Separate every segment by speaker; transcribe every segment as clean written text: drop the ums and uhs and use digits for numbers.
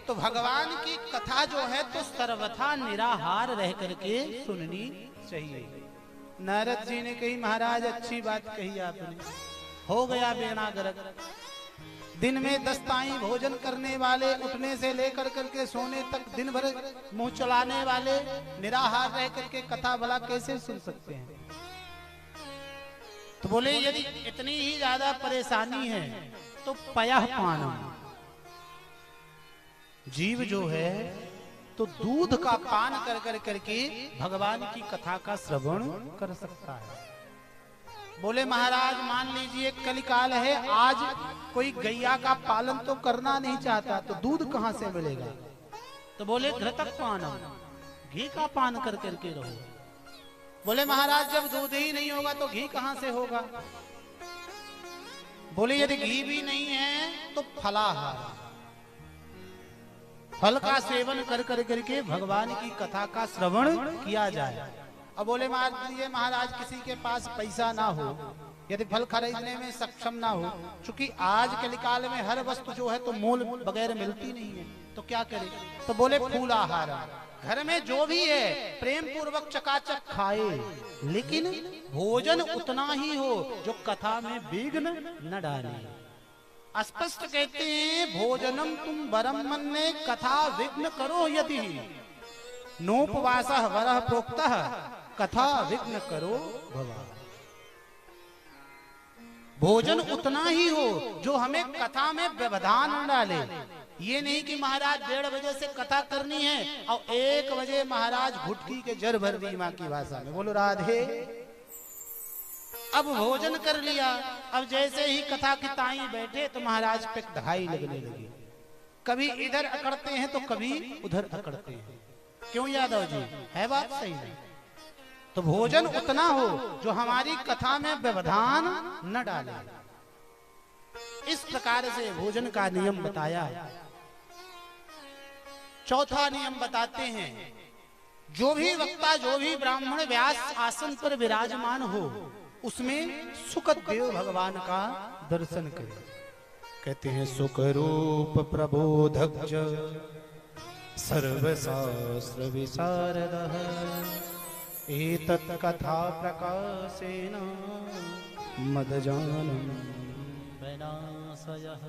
Speaker 1: तो भगवान की कथा जो है तो सर्वथा निराहार रह करके सुननी चाहिए। नारद जी ने कही महाराज अच्छी बात कही आपने, हो गया बेड़ा गर्क। दिन में 10 टाइम भोजन करने वाले, उठने से लेकर करके सोने तक दिन भर मुंह चलाने वाले निराहार रह करके कथा भला कैसे सुन सकते हैं? तो बोले यदि इतनी ही ज्यादा परेशानी है तो पयः पानम, जीव जो है तो दूध का पान कर कर करके भगवान की कथा का श्रवण कर सकता है। बोले महाराज मान लीजिए कलिकाल है, आज कोई गैया का पालन तो करना नहीं चाहता, तो दूध कहां से मिलेगा? तो बोले घृतक पानम, घी का पान कर करके रहो। बोले महाराज जब दूध ही नहीं होगा तो घी कहां से होगा? बोले यदि घी भी नहीं है तो फलाहार, फल का सेवन कर कर करके भगवान की कथा का श्रवण किया जाए। अब बोले महाराज किसी के पास पैसा ना हो, यदि फल खरीदने में सक्षम ना हो, चूंकि आज के काल में हर वस्तु जो है तो मूल बगैर मिलती नहीं है, तो क्या करे? तो बोले फूल आहार, घर में जो भी है प्रेम पूर्वक चकाचक खाए, लेकिन भोजन उतना ही हो जो कथा में विघ्न न डाले। स्पष्ट कहते हैं भोजनम तुम वरम मन्ने कथा विघ्न करो यदि, नोपवासः वरः प्रोक्तः कथा विघ्न करो भवा। भोजन उतना ही हो जो हमें कथा में व्यवधान न डाले। ये नहीं कि महाराज 1:30 बजे से कथा करनी है और 1 बजे महाराज घुटकी के जर भर दी, माँ की भाषा में बोलो राधे। अब भोजन कर लिया, अब जैसे ही कथा की ताई बैठे तो महाराज पे दहाई लगने लगी। कभी इधर अकड़ते हैं तो कभी उधर अकड़ते हैं। क्यों यादव जी, है बात सही नहीं? तो भोजन उतना हो जो हमारी कथा में व्यवधान न डाले। इस प्रकार से भोजन का नियम बताया। चौथा नियम बताते हैं, जो भी वक्ता, जो भी ब्राह्मण व्यास आसन पर विराजमान हो उसमें सुखदेव भगवान का दर्शन करे। कहते हैं सुख रूप प्रबोधक सर्वशास्त्र विशारदः, एतत् कथा प्रकाशेन मदजानं विनाशयः।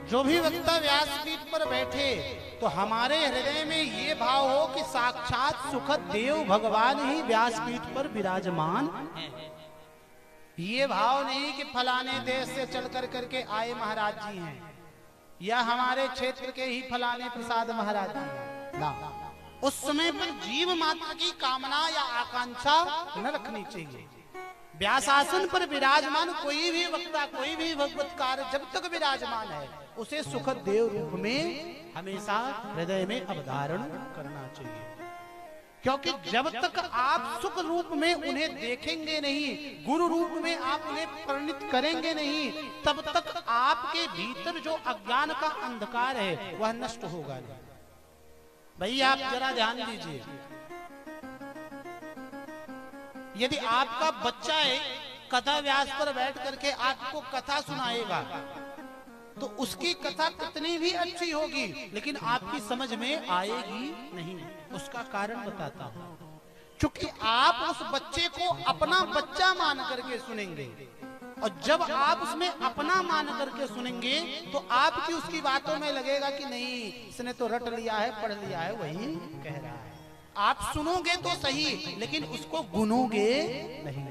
Speaker 1: जो भी वक्ता व्यासपीठ पर बैठे तो हमारे हृदय में ये भाव हो कि साक्षात सुखदेव भगवान ही व्यासपीठ पर विराजमान हैं। ये भाव नहीं कि फलाने देश से चल कर करके आए महाराज जी हैं, या हमारे क्षेत्र के ही फलाने प्रसाद महाराज जी हैं। ना, उस समय पर जीव मात्र की कामना या आकांक्षा न रखनी चाहिए। व्यासासन पर विराजमान कोई भी वक्ता, कोई भी भगवतकार जब तक विराजमान है उसे सुखदेव रूप में हमेशा हृदय में अवधारण करना चाहिए। क्योंकि जब तक आप सुख रूप में उन्हें देखेंगे नहीं, गुरु रूप में आप उन्हें परिणित करेंगे नहीं, तब तक आपके भीतर जो अज्ञान का अंधकार है वह नष्ट होगा नहीं। भैया आप जरा ध्यान दीजिए, यदि आपका बच्चा है कथा व्यास पर बैठ करके आपको कथा सुनाएगा तो उसकी कथा कितनी भी अच्छी होगी लेकिन आपकी समझ में आएगी नहीं। उसका कारण बताता हूं, क्योंकि आप उस बच्चे को अपना बच्चा मान करके सुनेंगे, और जब आप उसमें अपना मान करके सुनेंगे तो आपकी उसकी बातों में लगेगा कि नहीं, इसने तो रट लिया है, पढ़ लिया है, वही कह रहा है। आप सुनोगे तो सही लेकिन उसको गुनोगे नहीं।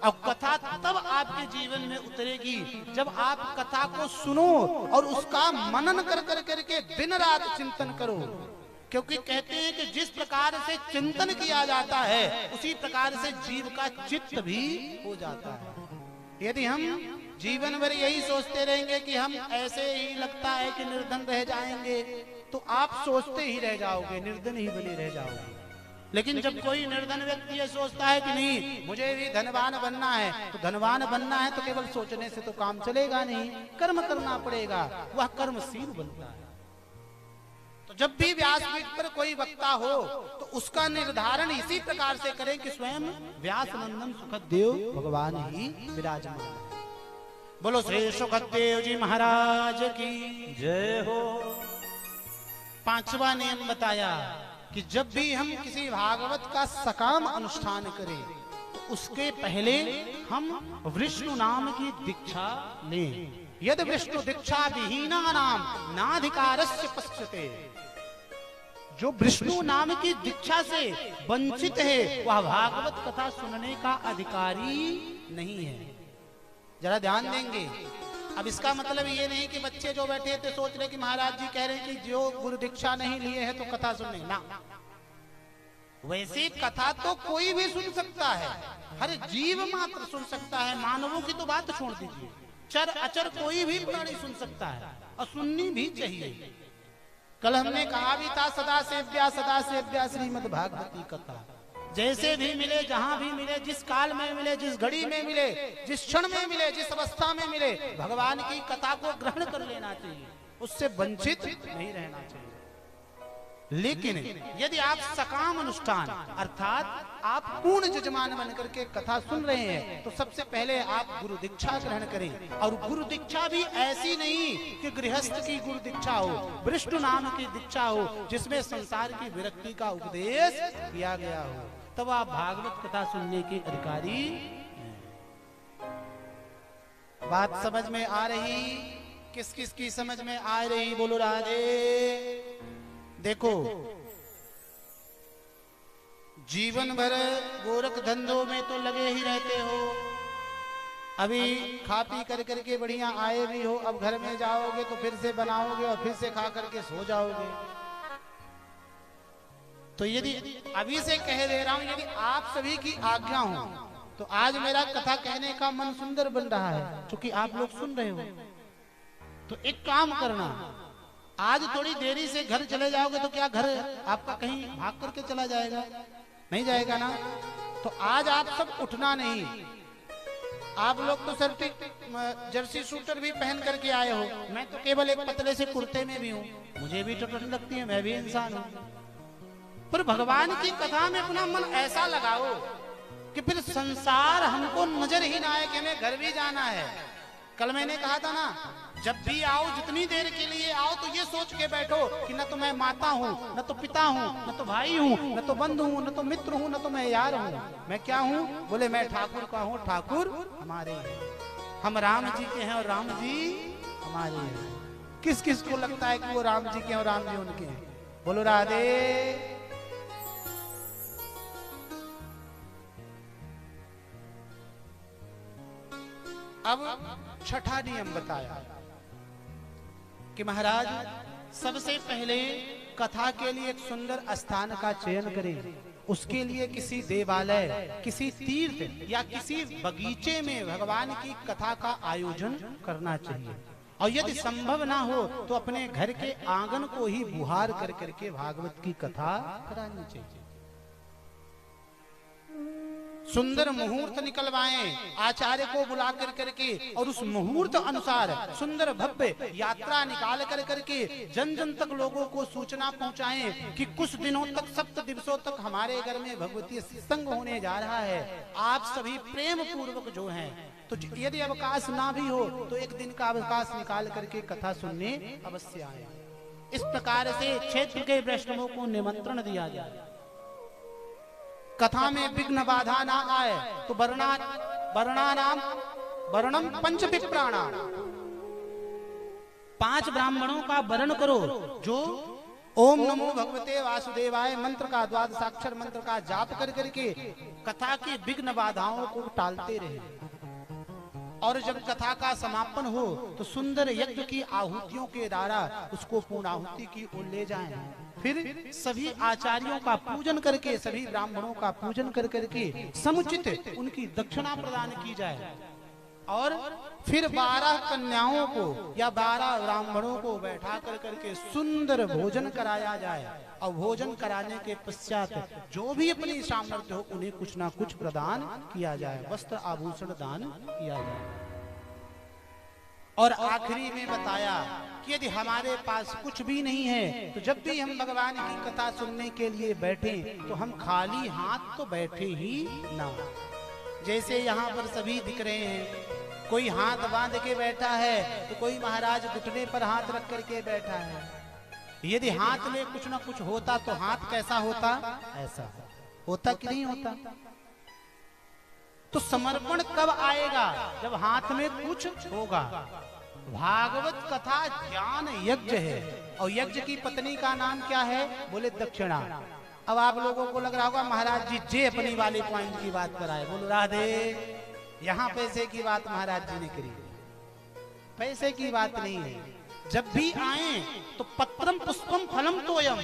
Speaker 1: अब कथा तब आपके जीवन में उतरेगी जब आप कथा को सुनो और उसका मनन कर कर करके दिन रात चिंतन करो। क्योंकि कहते हैं कि जिस प्रकार से चिंतन किया जाता है उसी प्रकार से जीव का चित्त भी हो जाता है। यदि हम जीवन भर यही सोचते रहेंगे कि हम ऐसे ही लगता है कि निर्धन रह जाएंगे, तो आप सोचते ही रह जाओगे, निर्धन ही बने रह जाओगे। लेकिन जब कोई निर्धन व्यक्ति ये सोचता है कि नहीं मुझे भी धनवान बनना है, तो धनवान बनना है तो केवल सोचने से तो काम चलेगा नहीं, कर्म करना पड़ेगा, वह कर्मशील बनता है। तो जब भी व्यासपीठ पर कोई वक्ता हो तो उसका निर्धारण इसी प्रकार से करें कि स्वयं व्यास नंदन सुखदेव भगवान ही विराजमान है। बोलो श्री सुखदेव जी महाराज की
Speaker 2: जय हो।
Speaker 1: पांचवा नियम बताया कि जब भी हम किसी भागवत का सकाम अनुष्ठान करें तो उसके पहले हम विष्णु नाम की दीक्षा लें। यद विष्णु दीक्षा विहीना नाम नाधिकारस्य पश्यते, जो विष्णु नाम की दीक्षा से वंचित है वह भागवत कथा सुनने का अधिकारी नहीं है। जरा ध्यान देंगे। अब इसका मतलब ये नहीं कि बच्चे जो बैठे थे सोच रहे कि महाराज जी कह रहे हैं कि जो गुरु दीक्षा नहीं लिए है तो कथा सुनने ना। वैसे कथा तो कोई भी सुन सकता है, हर जीव मात्र सुन सकता है। मानवों की तो बात छोड़ दीजिए, चर अचर कोई भी प्राणी सुन सकता है और सुननी भी चाहिए। कल हमने कहा भी था सदा सेव्या श्रीमद् भागवती कथा। जैसे भी मिले, जहां भी मिले, जिस काल में मिले, जिस घड़ी में मिले, जिस क्षण में मिले, जिस अवस्था में मिले, भगवान की कथा को ग्रहण कर लेना चाहिए, उससे वंचित नहीं रहना चाहिए। लेकिन यदि आप सकाम अनुष्ठान अर्थात आप पूर्ण जजमान बनकर के कथा सुन रहे हैं तो सबसे पहले आप गुरु दीक्षा ग्रहण करें। और गुरु दीक्षा भी ऐसी नहीं कि गृहस्थ की गुरु दीक्षा हो, विष्णु नाम की दीक्षा हो जिसमें संसार की विरक्ति का उपदेश किया गया हो, तब आप भागवत कथा सुनने के अधिकारी हैं। बात समझ में आ रही? किस किस की समझ में आ रही? बोलो राधे। देखो, जीवन भर गोरख धंधों में तो लगे ही रहते हो। अभी खा पी कर करके बढ़िया आए भी हो, अब घर में जाओगे तो फिर से बनाओगे और फिर से खा करके सो जाओगे। तो यदि अभी से कह दे रहा हूं, यदि आप सभी की आज्ञा हो तो आज मेरा कथा कहने का मन सुंदर बन रहा है, क्योंकि आप लोग सुन रहे हो। तो एक काम करना, आज थोड़ी देरी से घर चले जाओगे तो क्या घर आपका कहीं भाग करके चला जाएगा? नहीं जाएगा ना। तो आज आप सब उठना नहीं। आप लोग तो सर जर्सी सूटर भी पहन करके आए हो, मैं तो केवल एक पतले से कुर्ते में भी हूँ, मुझे भी तो ठंड लगती है, मैं भी इंसान हूँ। पर भगवान की कथा में अपना मन ऐसा लगाओ कि फिर संसार हमको नजर ही ना आए कि हमें घर भी जाना है। कल मैंने कहा था ना, जब भी आओ, जितनी देर के लिए आओ तो ये सोच के बैठो कि न तो मैं माता हूँ, न तो पिता हूँ, न तो भाई हूँ, न तो बंधु हूँ, न तो मित्र हूँ, न तो मैं यार हूँ। मैं क्या हूँ? बोले मैं ठाकुर का हूँ, ठाकुर हमारे हैं। हम राम जी के हैं और राम जी हमारे हैं। किस किस को लगता है कि वो राम जी के हैं और राम जी उनके हैं? बोलो राधे। अब छठा नियम बताया कि महाराज सबसे पहले कथा के लिए एक सुंदर स्थान का चयन करें। उसके लिए किसी देवालय, किसी तीर्थ या किसी बगीचे में भगवान की कथा का आयोजन करना चाहिए। और यदि संभव ना हो तो अपने घर के आंगन को ही बुहार कर करके भागवत की कथा करानी चाहिए। सुंदर मुहूर्त निकलवाएं, आचार्य को बुला कर करके, और उस मुहूर्त अनुसार सुंदर भव्य यात्रा निकाल कर करके जन जन तक लोगों को सूचना पहुंचाएं कि कुछ दिनों तक, 7 दिवसों तक हमारे घर में भगवती सत्संग होने जा रहा है। आप सभी प्रेम पूर्वक जो हैं, तो यदि अवकाश ना भी हो तो एक दिन का अवकाश निकाल करके कथा सुनने अवश्य आए। इस प्रकार से क्षेत्र के वैष्णवों को निमंत्रण दिया जाए। कथा में विघ्न बाधा ना आए तो वर्णम 5 विप्राणाम, 5 ब्राह्मणों का वर्ण करो जो ओम नमो भगवते वासुदेवाय मंत्र का, 12 मंत्र का जाप कर करके कथा की विघ्न बाधाओं को टालते रहे। और जब कथा का समापन हो तो सुंदर यज्ञ की आहुतियों के द्वारा उसको पूर्णाहुति की ओर ले जाएं। फिर सभी आचार्यों का पूजन करके, सभी ब्राह्मणों का पूजन कर करके समुचित उनकी दक्षिणा प्रदान की जाए। और फिर 12 कन्याओं को या 12 ब्राह्मणों को बैठा कर करके सुंदर भोजन कराया जाए। और भोजन कराने के पश्चात जो भी अपनी सामर्थ्य हो उन्हें कुछ ना कुछ प्रदान किया जाए, वस्त्र आभूषण दान किया जाए। और आखिरी में बताया कि यदि हमारे पास कुछ भी नहीं है तो जब भी हम भगवान की कथा सुनने के लिए बैठे तो हम खाली हाथ तो बैठे ही ना। जैसे यहाँ पर सभी दिख रहे हैं, कोई हाथ बांध के बैठा है तो कोई महाराज घुटने पर हाथ रख करके बैठा है। यदि हाथ में कुछ ना कुछ होता तो हाथ कैसा होता, ऐसा होता कि नहीं होता। तो समर्पण कब आएगा, जब हाथ में कुछ होगा। भागवत कथा ज्ञान यज्ञ है, और यज्ञ की पत्नी का नाम क्या है, बोले दक्षिणा। अब आप लोगों को लग रहा होगा महाराज जी जे अपनी वाले पॉइंट की बात पर आए। बोलो राधे, यहाँ पैसे की बात महाराज जी ने करी, पैसे की बात नहीं है। जब भी आए तो पत्रम पुष्पम फलम तोयम,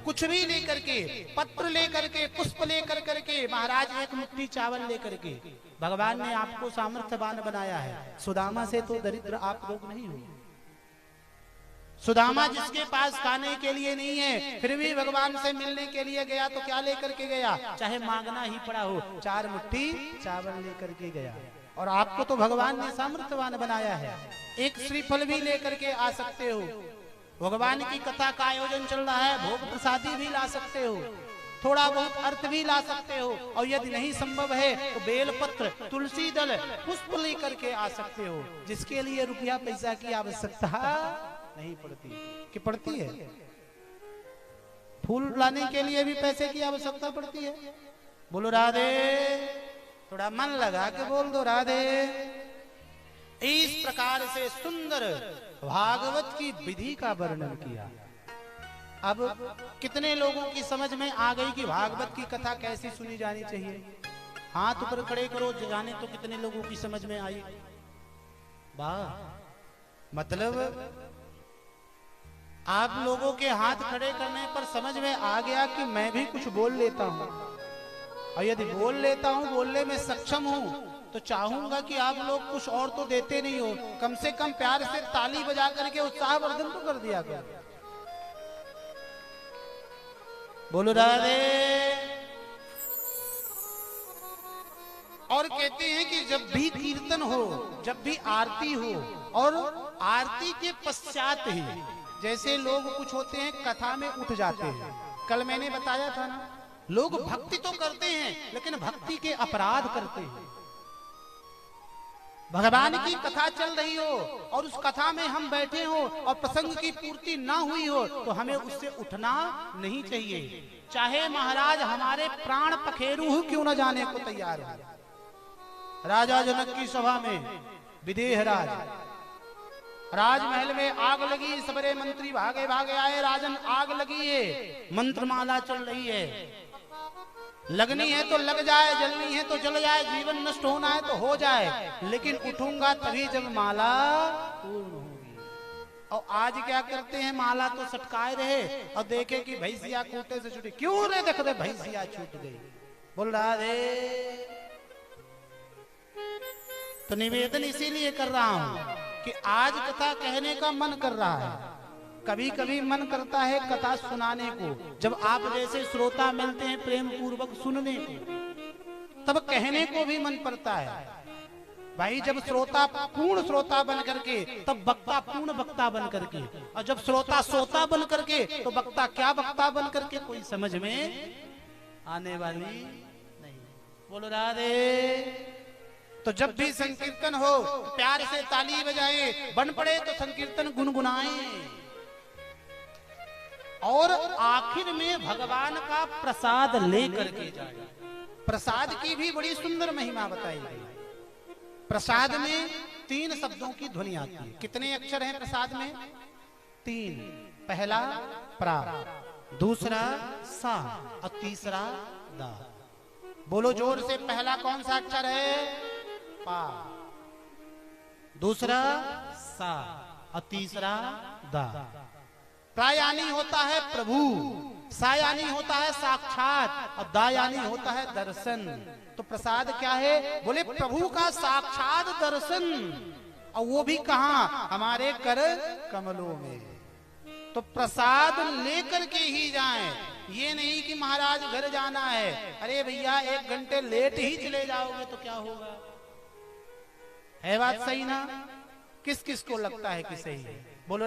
Speaker 1: कुछ भी लेकर के, पत्र लेकर के, पुष्प लेकर करके, महाराज एक मुट्ठी चावल लेकर के। भगवान ने आपको सामर्थ्यवान बनाया है। सुदामा से तो दरिद्र आप लोग नहीं हो। सुदामा जिसके पास खाने के लिए नहीं है, फिर भी भगवान से मिलने के लिए गया तो क्या लेकर के गया, चाहे मांगना ही पड़ा हो, 4 मुट्ठी चावल लेकर के गया। और आपको तो भगवान ने सामर्थ्यवान बनाया है। एक श्रीफल भी लेकर के आ सकते हो। भगवान की कथा का आयोजन चल रहा है, भोग प्रसादी भी ला सकते हो, थोड़ा बहुत अर्थ भी ला सकते हो। और यदि नहीं संभव है तो बेलपत्र, तुलसी दल, पुष्प लेकर के आ सकते हो, जिसके लिए रुपया पैसा की आवश्यकता नहीं पड़ती। कि पड़ती है? फूल लाने के लिए भी पैसे की आवश्यकता पड़ती है। बोलो राधे, थोड़ा मन लगा के बोल दो राधे। इस प्रकार से सुंदर भागवत की विधि का वर्णन किया। अब कितने लोगों की समझ में आ गई कि भागवत की कथा कैसी सुनी जानी चाहिए? हाथ ऊपर खड़े करो, जाने तो कितने लोगों की समझ में आई। वाह, मतलब आप लोगों के हाथ खड़े करने पर समझ में आ गया कि मैं भी कुछ बोल लेता हूं। और यदि बोल लेता हूं, बोलने में सक्षम हूं, तो चाहूंगा कि आप लोग कुछ और तो देते नहीं हो, कम से कम प्यार से ताली बजा करके उत्साहवर्धन तो कर दिया करो। बोलो राधे। और कहते हैं कि जब भी कीर्तन हो, जब भी आरती हो, और आरती के पश्चात ही जैसे लोग कुछ होते हैं कथा में उठ जाते हैं। कल मैंने बताया था ना, लोग भक्ति तो करते हैं लेकिन भक्ति के अपराध करते हैं। भगवान की कथा चल रही हो और उस कथा में हम बैठे हो और प्रसंग की पूर्ति ना हुई हो तो हमें उससे उठना नहीं चाहिए, चाहे महाराज हमारे प्राण पखेरु क्यों न जाने को तैयार हो। राजा जनक की सभा में विदेह राजमहल में आग लगी, सबरे मंत्री भागे भागे आए, राजन आग लगी है, मंत्रमाला चल रही है, लगनी है तो लग जाए, जलनी है तो जल जाए, जीवन नष्ट होना है तो हो जाए, लेकिन उठूंगा तभी जब माला पूर्ण होगी। और आज क्या करते हैं, माला तो सटकाए रहे और देखे कि भैंसिया खूंटे से छूटी, क्यों रे देख रहे भैंसिया छूट गई। बोल रहा है तो निवेदन इसीलिए कर रहा हूं कि आज कथा कहने का मन कर रहा है, कभी कभी मन करता है कथा सुनाने को। जब आप जैसे श्रोता मिलते हैं प्रेम पूर्वक सुनने को, तब कहने को भी मन पड़ता है। भाई जब श्रोता पूर्ण श्रोता बन करके, तब वक्ता पूर्ण वक्ता बन करके, और जब श्रोता श्रोता बन करके तो वक्ता क्या वक्ता बन करके, कोई समझ में आने वाली नहीं। बोलो राधे। तो जब भी संकीर्तन हो प्यार से ताली बजाए, बन पड़े तो संकीर्तन गुनगुनाएं, और आखिर में भगवान का प्रसाद लेकर के जाए। प्रसाद की भी बड़ी सुंदर महिमा बताई गई। प्रसाद में 3 शब्दों की ध्वनि आती है। कितने अक्षर हैं प्रसाद में? 3। पहला प्रा, दूसरा सा और तीसरा दा। बोलो जोर से, पहला कौन सा अक्षर है? पा, दूसरा सा और तीसरा दा। प्रा यानी होता है प्रभु, सा यानी होता है साक्षात, और दा यानी होता है दर्शन। तो प्रसाद क्या है? बोले प्रभु का साक्षात दर्शन, और वो भी कहां? हमारे कर कमलों में। तो प्रसाद लेकर के ही जाएं, ये नहीं कि महाराज घर जाना है, अरे भैया 1 घंटे लेट ही चले जाओगे तो क्या होगा? है बात सही ना? किस किस को लगता है कि सही है? बोलो।